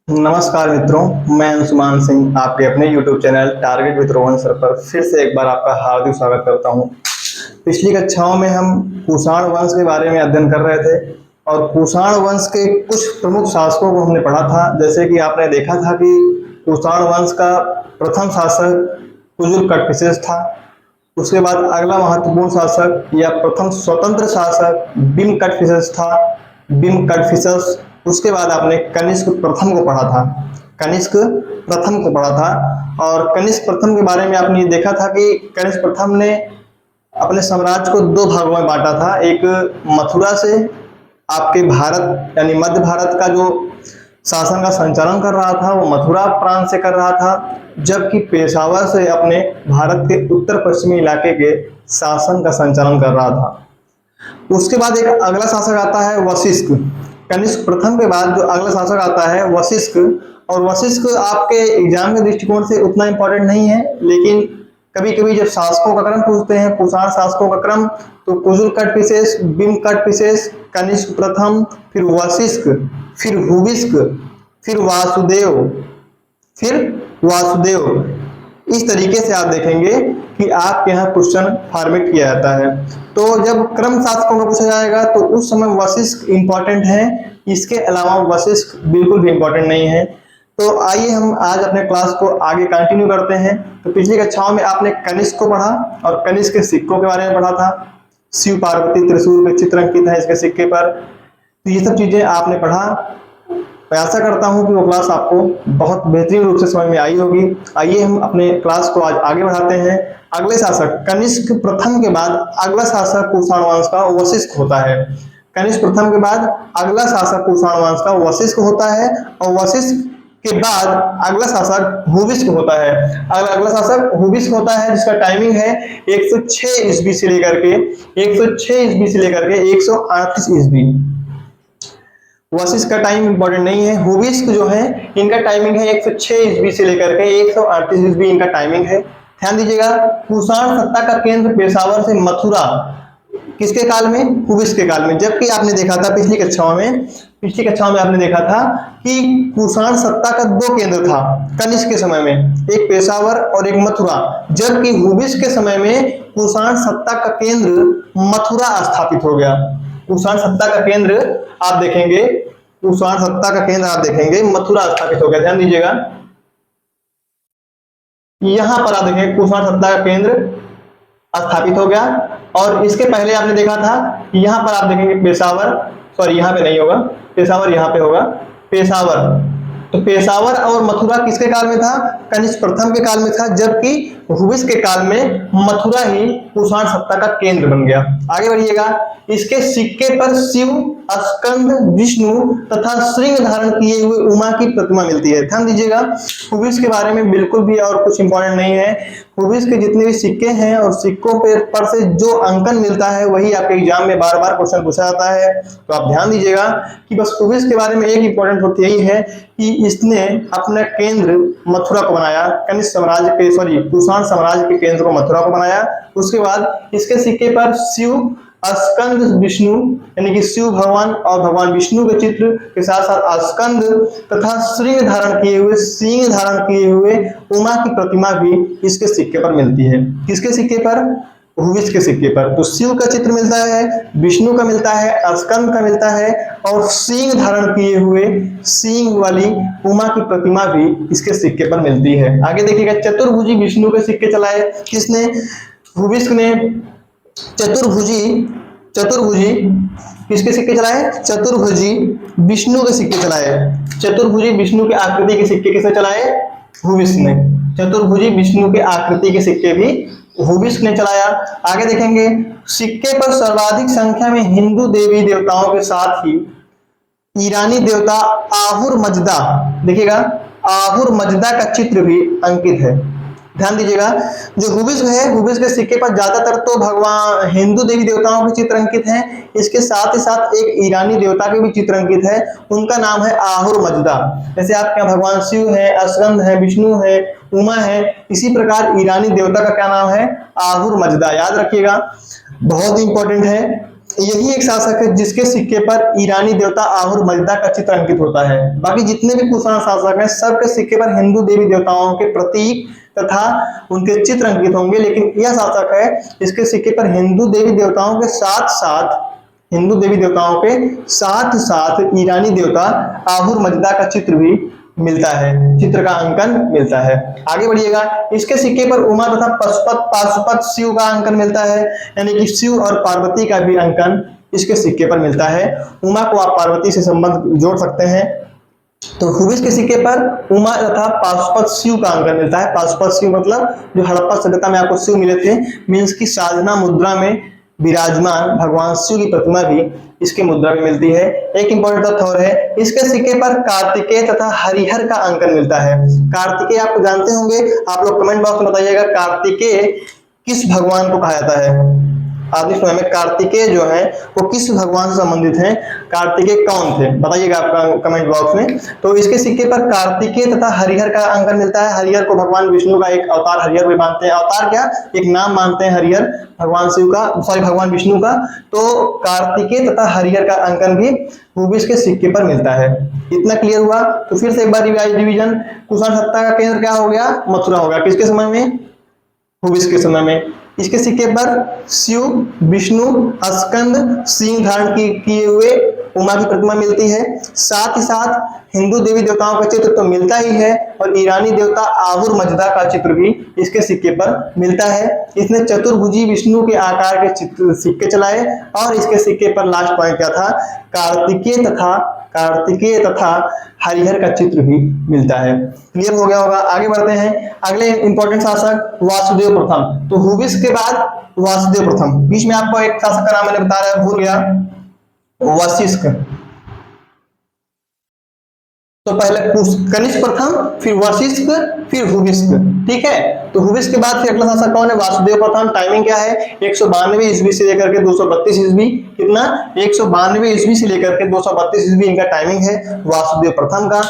नमस्कार मित्रों, मैं अंशुमान सिंह आपके अपने YouTube channel target with Rohan sir पर फिर से एक बार आपका हार्दिक स्वागत करता हूं। पिछली कक्षाओं में हम कुषाण वंश के बारे में अध्ययन कर रहे थे और कुषाण वंश के कुछ प्रमुख शासकों को हमने पढ़ा था। जैसे कि आपने देखा था कि कुषाण वंश का प्रथम शासक कुजुल कटफिसेस था। उसके बाद अगला महत्वपूर्ण शासक या प्रथम स्वतंत्र शासक बिम कटफिसेस था, बिम कटफिसेस। उसके बाद आपने कनिष्क प्रथम को पढ़ा था, कनिष्क प्रथम को पढ़ा था। और कनिष्क प्रथम के बारे में आपने देखा था कि कनिष्क प्रथम ने अपने साम्राज्य को दो भागों में बांटा था। एक मथुरा से आपके भारत यानी मध्य भारत का जो शासन का संचालन कर रहा था वो मथुरा प्रांत से कर रहा था, जबकि पेशावर से अपने भारत के उत्तर पश्चिमी इलाके के शासन का संचालन कर रहा था। उसके बाद एक अगला शासक आता है वशिष्ठ। कनिष्क प्रथम के बाद जो अगला शासक आता है वशिष्ठ, और वशिष्ठ आपके एग्जाम के दृष्टिकोण से उतना इंपॉर्टेंट नहीं है, लेकिन कभी कभी जब शासकों का क्रम पूछते हैं, कुषाण शासकों का क्रम, तो कुजुल कटफिसेस, बिम कटफिसेस, कनिष्क प्रथम, फिर वशिष्ठ, फिर हुविष्क, फिर वासुदेव, फिर वासुदेव। इस तरीके से आप देखेंगे कि आपके यहाँ क्वेश्चन फॉर्मेट किया जाता है। तो जब क्रम शासकों का पूछा जाएगा तो उस समय वशिष्ठ इंपॉर्टेंट है, इसके अलावा वशिष्ठ बिल्कुल भी इंपॉर्टेंट नहीं है। तो आइए हम आज अपने क्लास को आगे कंटिन्यू करते हैं। तो पिछली कक्षाओं में आपने कनिष्क को पढ़ा और कनिष्क के सिक्कों के बारे में पढ़ा था। शिव पार्वती त्रिशूल के चित्र अंकित है इसके सिक्के पर। तो ये सब चीजें आपने पढ़ा। मैं आशा करता हूं कि वो क्लास आपको बहुत बेहतरीन रूप से समझ में आई होगी। आइए हम अपने क्लास को आज आगे बढ़ाते हैं। अगले शासक कनिष्क प्रथम के बाद अगला शासक कुषाण वंश का वशिष्ठ होता है। कनिष्क प्रथम के बाद अगला शासक कुषाण वंश का वशिष्ठ होता है, और वशिष्ठ के बाद अगला शासक हुविष्क होता है। अगला शासक हुविष्क होता है, जिसका टाइमिंग है 106 ईस्वी से लेकर के 138 ईस्वी। वशिष्ठ का टाइम इंपॉर्टेंट नहीं है। हुविष्क जो है इनका टाइमिंग है 106 ईस्वी से लेकर के 138 ईस्वी इनका टाइमिंग है। ध्यान दीजिएगा, कुषाण सत्ता का केंद्र पेशावर से मथुरा किसके काल में? हुविष्क के काल में। जबकि आपने देखा था पिछली कक्षाओं में आपने देखा था कि कुषाण सत्ता का दो केंद्र था कनिष्क के समय में, एक पेशावर और एक मथुरा, जबकि हुविष्क के समय में कुषाण सत्ता का केंद्र मथुरा स्थापित हो गया। कुषाण सत्ता का केंद्र आप देखेंगे, कुषाण सत्ता का केंद्र आप देखेंगे मथुरा स्थापित हो गया। ध्यान दीजिएगा, यहां पर आप देखेंगे कुषाण सत्ता का केंद्र स्थापित हो गया। और इसके पहले आपने देखा था यहां पर आप देखेंगे पेशावर, सॉरी यहां पे नहीं होगा, पेशावर यहां पे होगा, पेशावर। तो पेशावर और मथुरा किसके काल में था? कनिष्क प्रथम के काल में था, जबकि हुविष्क के काल में मथुरा ही कुषाण सत्ता का केंद्र बन गया। आगे बढ़िएगा, इसके सिक्के पर शिव, स्कंद, विष्णु तथा श्रृंग धारण किए हुए उमा की प्रतिमा मिलती है। ध्यान दीजिएगा, हुविष्क के बारे में बिल्कुल भी और कुछ इंपॉर्टेंट नहीं है। हुविष्क के जितने भी सिक्के हैं और सिक्कों पर से जो अंकन मिलता है वही आपके एग्जाम में बार बार क्वेश्चन पूछा जाता है। तो आप ध्यान दीजिएगा कि बस हुविष्क के बारे में एक इंपॉर्टेंट बात यही है कि इसने अपना केंद्र मथुरा को बनाया, कनिष्क साम्राज्य के कुषाण साम्राज्य के केंद्र को मथुरा को बनाया। उसके बाद इसके सिक्के पर शिव, स्कंद, विष्णु यानी कि शिव भगवान और भगवान विष्णु के चित्र के साथ साथ स्कंद तथा श्रृंग धारण किए हुए उमा की प्रतिमा भी इसके सिक्के पर मिलती है। किसके सिक्के पर? हुविष्क के सिक्के पर। तो शिव का चित्र मिलता है, विष्णु का मिलता है, स्कंद का मिलता है, और सींग धारण किए हुए सींग वाली उमा की प्रतिमा भी इसके सिक्के पर मिलती है। आगे देखिएगा, चतुर्भुजी विष्णु के सिक्के चलाए किसने? हुविष्क ने। चतुर्भुजी किसके सिक्के चलाए? चतुर्भुजी विष्णु के सिक्के चलाए। चतुर्भुजी विष्णु के आकृति के सिक्के किसने चलाए? हुविष्क ने। चतुर्भुजी विष्णु के आकृति के सिक्के भी हुविष्क ने चलाया। आगे देखेंगे, सिक्के पर सर्वाधिक संख्या में हिंदू देवी देवताओं के साथ ही ईरानी देवता आहुर मजदा, देखिएगा आहुर मजदा का चित्र भी अंकित है। ध्यान दीजिएगा, जो हुविष्क है, हुविष्क के सिक्के पर ज्यादातर तो भगवान हिंदू देवी देवताओं के चित्र अंकित हैं। इसके साथ ही साथ एक ईरानी देवता के भी चित्र अंकित है, उनका नाम है आहुर मजदा। जैसे आपके यहाँ भगवान शिव है, स्कंद है, विष्णु है, उमा है, इसी प्रकार ईरानी देवता का क्या नाम है? आहुर मजदा। याद रखिएगा, बहुत इंपॉर्टेंट है। यही एक शासक है जिसके सिक्के पर ईरानी देवता आहुर मजदा का चित्र अंकित होता है। बाकी जितने भी कुषाण शासक हैं सबके सिक्के पर हिंदू देवी देवताओं के प्रतीक तथा उनके चित्र अंकित होंगे, लेकिन यह शासक है इसके सिक्के पर हिंदू देवी देवताओं के साथ साथ ईरानी देवता आहुर मजदा का चित्र भी मिलता है, चित्र का अंकन मिलता है। आगे बढ़िएगा, इसके सिक्के पर उमा तथा पाशुपत शिव का अंकन मिलता है, यानी कि शिव और पार्वती का भी अंकन इसके सिक्के पर मिलता है। उमा को आप पार्वती से संबंध जोड़ सकते हैं। तो हुबिस के सिक्के पर उमा तथा पाशुपत शिव का अंकन मिलता है। पाशुपत शिव मतलब जो हड़प्पा सभ्यता में आपको शिव मिले थे, मीन्स की साधना मुद्रा में विराजमान भगवान शिव की प्रतिमा भी इसके मुद्रा में मिलती है। एक इंपॉर्टेंट तथ्य और है, इसके सिक्के पर कार्तिकेय तथा हरिहर का अंकन मिलता है। कार्तिकेय आप जानते होंगे, आप लोग कमेंट बॉक्स में बताइएगा कार्तिकेय किस भगवान को कहा जाता है। आधुनिक समय में कार्तिकेय जो है वो किस भगवान से संबंधित हैं, कार्तिकेय कौन थे, बताइएगा आपका कमेंट बॉक्स में। तो इसके सिक्के पर कार्तिकेय तथा हरिहर का अंकन मिलता है। हरिहर को भगवान विष्णु का एक अवतार हरिहर भी मानते हैं, अवतार क्या एक नाम मानते हैं हरिहर भगवान शिव का, सॉरी भगवान विष्णु का। तो कार्तिकेय तथा हरिहर का अंकन भी हुबिस के सिक्के पर मिलता है। इतना क्लियर हुआ। तो फिर से एक बार रिवीजन, कुषाण सत्ता का केंद्र क्या हो गया, मथुरा होगा। किसके समय में, हुबिस के समय में। इसके सिक्के पर शिव विष्णु स्कंद सिंह धारण किए हुए उमा की प्रतिमा मिलती है। साथ ही साथ हिंदू देवी देवताओं का चित्र तो मिलता ही है, और ईरानी देवता आहुर मजदा का चित्र भी इसके सिक्के पर मिलता है। इसने चतुर्भुजी विष्णु के आकार के चित्र सिक्के चलाए, और इसके सिक्के पर लास्ट पॉइंट क्या था, कार्तिकेय तथा हरिहर का चित्र भी मिलता है। क्लियर हो गया होगा। आगे बढ़ते हैं, अगले इंपॉर्टेंट शासक वासुदेव प्रथम। तो हुबिस के बाद वासुदेव प्रथम, बीच में आपको एक शासक का नाम मैंने बताया भूल गया, वशिष्ठ। तो पहले कनिष्क प्रथम, फिर वशिष्ठ, फिर हुबिस्क, ठीक है। तो हुबिस्क के बाद फिर अगला शासक कौन है, वासुदेव प्रथम। टाइमिंग क्या है, 192 ईस्वी से लेकर के 232 ईस्वी। कितना, 192 ईस्वी से लेकर के 232 ईस्वी इनका टाइमिंग है वासुदेव प्रथम का।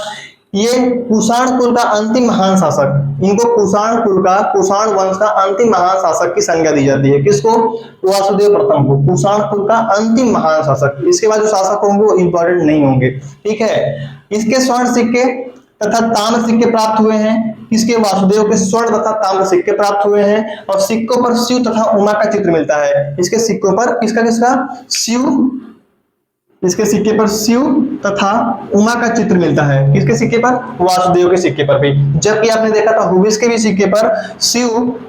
ये कुषाण कुल का अंतिम महान शासक, इनको कुषाण वंश का अंतिम महान शासक की संज्ञा दी जाती है। किसको, वासुदेव प्रथम को कुषाण कुल का अंतिम महान शासक। इसके बाद जो शासक होंगे वो इंपॉर्टेंट नहीं होंगे, ठीक है। इसके स्वर्ण सिक्के तथा ताम्र सिक्के प्राप्त हुए हैं। किसके, वासुदेव के स्वर्ण तथा ताम्र सिक्के प्राप्त हुए हैं, और सिक्कों पर शिव तथा उमा का चित्र मिलता है। इसके सिक्कों पर किसका शिव, इसके सिक्के पर शिव तथा उमा का चित्र मिलता है। किसके सिक्के पर, वासुदेव के सिक्के पर भी। जबकि आपने देखा था हुबिस के भी सिक्के पर शिव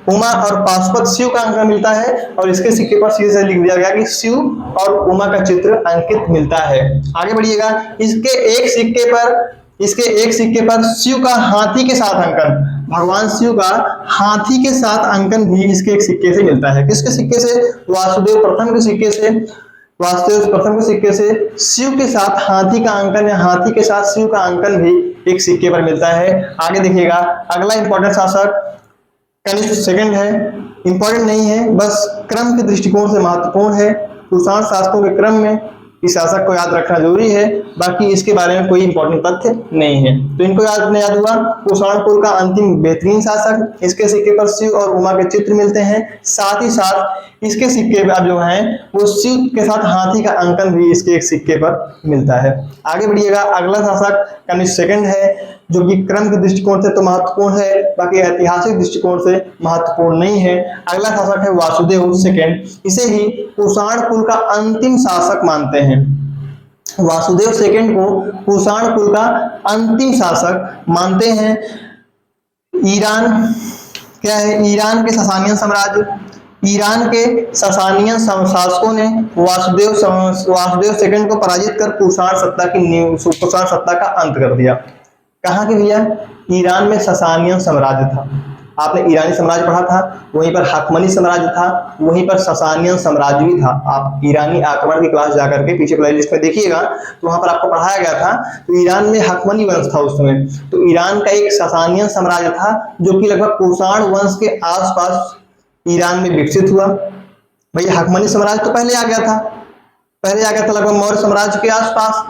उमा और पाशुपत शिव का अंकन मिलता है, और इसके सिक्के पर सीधे लिख दिया गया कि शिव और उमा का चित्र अंकित मिलता है। आगे बढ़िएगा, इसके एक सिक्के पर शिव का हाथी के साथ अंकन, भगवान शिव का हाथी के साथ अंकन भी इसके एक सिक्के से मिलता है। किसके सिक्के से, वासुदेव प्रथम के सिक्के से। वासुदेव प्रथम के सिक्के से शिव के साथ हाथी का अंकन या हाथी के साथ शिव का अंकन भी एक सिक्के पर मिलता है। आगे देखिएगा, अगला इंपॉर्टेंट शासक कनिष्क सेकंड है, इंपॉर्टेंट नहीं है, बस क्रम के दृष्टिकोण से महत्वपूर्ण है। कुषाण शासकों के क्रम में इस शासक को याद रखना जरूरी है, बाकी इसके बारे में कोई इंपॉर्टेंट तथ्य नहीं है। तो इनको याद हुआ, कुषाण कुल का अंतिम बेहतरीन शासक। इसके सिक्के पर शिव और उमा के चित्र मिलते हैं। साथ ही साथ इसके सिक्के पर जो है वो शिव के साथ हाथी का अंकन भी इसके एक सिक्के पर मिलता है। आगे बढ़िएगा, अगला शासक कनिष्क सेकंड है, जो कि क्रम के दृष्टिकोण से तो महत्वपूर्ण है, बाकी ऐतिहासिक दृष्टिकोण से महत्वपूर्ण नहीं है। अगला शासक है वासुदेव सेकंड, इसे ही कुषाण कुल का अंतिम शासक मानते हैं। वासुदेव सेकंड को कुषाण कुल का अंतिम शासक मानते हैं। ईरान क्या है, ईरान के ससानियन साम्राज्य, ईरान के ससानियन शासकों ने वासुदेव सेकंड को पराजित कर कुषाण सत्ता का अंत कर दिया। कहाँ के भैया, ईरान में ससानियन साम्राज्य था। आपने ईरानी साम्राज्य पढ़ा था, वहीं पर हकमनी साम्राज्य था, वहीं पर ससानियन साम्राज्य भी था। आप ईरानी आक्रमण की क्लास जाकर के पीछे प्लेलिस्ट में देखिएगा, तो वहां पर आपको पढ़ाया गया था। तो ईरान में हकमनी वंश था उस समय। तो ईरान का एक ससानियन साम्राज्य था, जो कि लगभग कुषाण वंश के आसपास ईरान में विकसित हुआ। भैया हकमनी साम्राज्य तो पहले आ गया था लगभग मौर्य साम्राज्य के आसपास।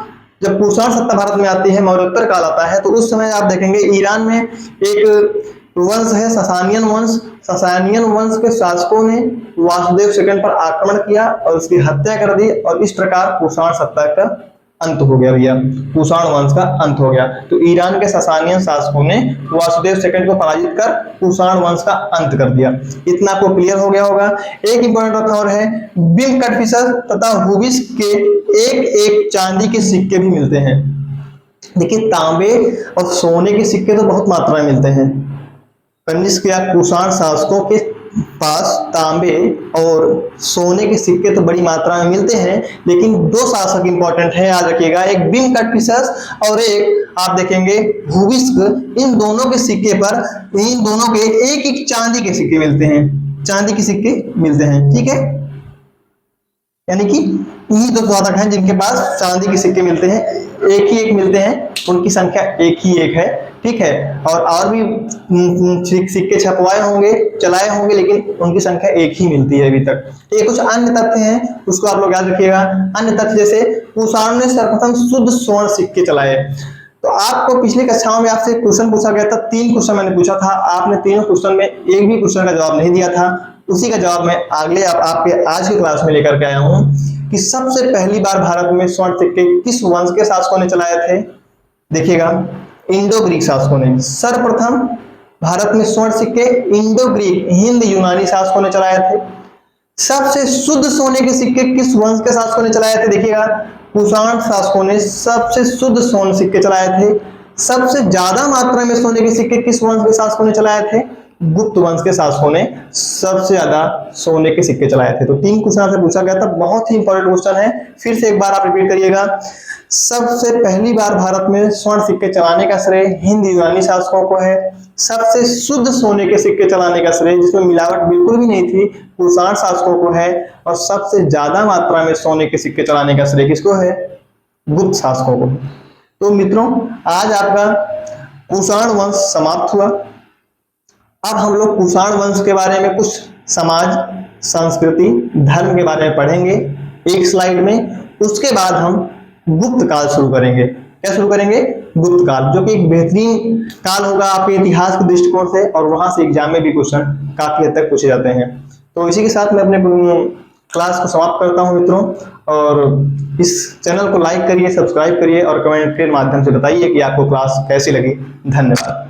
जब कुषाण सत्ता भारत में आती है, मौर्योत्तर काल आता है, तो उस समय आप देखेंगे ईरान में एक वंश है ससानियन वंश। ससानियन वंश के शासकों ने वासुदेव सेकंड पर आक्रमण किया और उसकी हत्या कर दी और इस प्रकार कुषाण सत्ता का अंत हो गया भैया, कुषाण वंश का अंत हो गया। तो ईरान के ससानियन शासकों ने वासुदेव सेकंड को पराजित कर कुषाण वंश का अंत कर दिया। इतना आपको क्लियर हो गया होगा। एक इंपॉर्टेंट और है, बिम कटफिशर तथा हुबिस के एक एक चांदी के सिक्के भी मिलते हैं। देखिए तांबे और सोने के सिक्के तो बहुत मात्रा में मिलते हैं। कनिष्क या कुषाण शासकों के पास तांबे और सोने के सिक्के तो बड़ी मात्रा में मिलते हैं, लेकिन दो शासक इंपॉर्टेंट है, याद रखिएगा, एक बिम कटफिशस और एक आप देखेंगे हुबिस्क। इन दोनों के सिक्के पर, इन दोनों के एक एक चांदी के सिक्के मिलते हैं, चांदी के सिक्के मिलते हैं, ठीक है। यानी कि इन्हीं दो शासक हैं जिनके पास चांदी के सिक्के मिलते हैं, एक ही एक मिलते हैं, उनकी संख्या एक ही एक है, ठीक है। और भी सिक्के छपवाए होंगे, चलाए होंगे, लेकिन उनकी संख्या एक ही मिलती है अभी तक। ये कुछ अन्य तथ्य हैं, उसको आप लोग याद रखिएगा। अन्य तथ्य जैसे कुषाण ने सर्वप्रथम शुद्ध स्वर्ण सिक्के चलाए। तो आपको पिछली कक्षाओं में आपसे क्वेश्चन पूछा गया था, 3 क्वेश्चन मैंने पूछा था, आपने तीनों क्वेश्चन में एक भी क्वेश्चन का जवाब नहीं दिया था। उसी का जवाब मैं अगले आपके आज की क्लास में लेकर के आया हूं कि सबसे पहली बार भारत में स्वर्ण सिक्के किस वंश के शासकों ने चलाए थे। देखिएगा, इंडो ग्रीक शासकों ने सर्वप्रथम भारत में स्वर्ण सिक्के इंडो ग्रीक हिंद यूनानी शासकों ने चलाए थे। सबसे शुद्ध सोने के सिक्के किस वंश के शासकों ने चलाए थे। देखिएगा, कुषाण शासकों ने सबसे शुद्ध सोने सिक्के चलाए थे। सबसे ज्यादा मात्रा में सोने के सिक्के किस वंश के शासकों ने चलाए थे। गुप्त वंश के शासकों ने सबसे ज्यादा सोने के सिक्के चलाए थे। तो 3 क्वेश्चन से पूछा गया था, बहुत ही इंपॉर्टेंट क्वेश्चन है, फिर से एक बार आप रिपीट करिएगा। सबसे पहली बार भारत में स्वर्ण सिक्के चलाने का श्रेय हिंद यूनानी शासकों को है। सबसे शुद्ध सोने के सिक्के चलाने का श्रेय, जिसमें मिलावट बिल्कुल भी नहीं थी, कुषाण शासकों को है। और सबसे ज्यादा मात्रा में सोने के सिक्के चलाने का श्रेय किसको है, गुप्त शासकों को। तो मित्रों, आज आपका कुषाण वंश समाप्त हुआ। अब हम लोग कुषाण वंश के बारे में कुछ समाज, संस्कृति, धर्म के बारे में पढ़ेंगे एक स्लाइड में। उसके बाद हम गुप्त काल शुरू करेंगे। क्या शुरू करेंगे, गुप्त काल, जो कि एक बेहतरीन काल होगा आपके इतिहास के दृष्टिकोण से, और वहां से एग्जाम में भी क्वेश्चन काफी हद तक पूछे जाते हैं। तो इसी के साथ मैं अपने क्लास को समाप्त करता हूं मित्रों, और इस चैनल को लाइक करिए, सब्सक्राइब करिए और कमेंट के माध्यम से बताइए कि आपको क्लास कैसी लगी। धन्यवाद।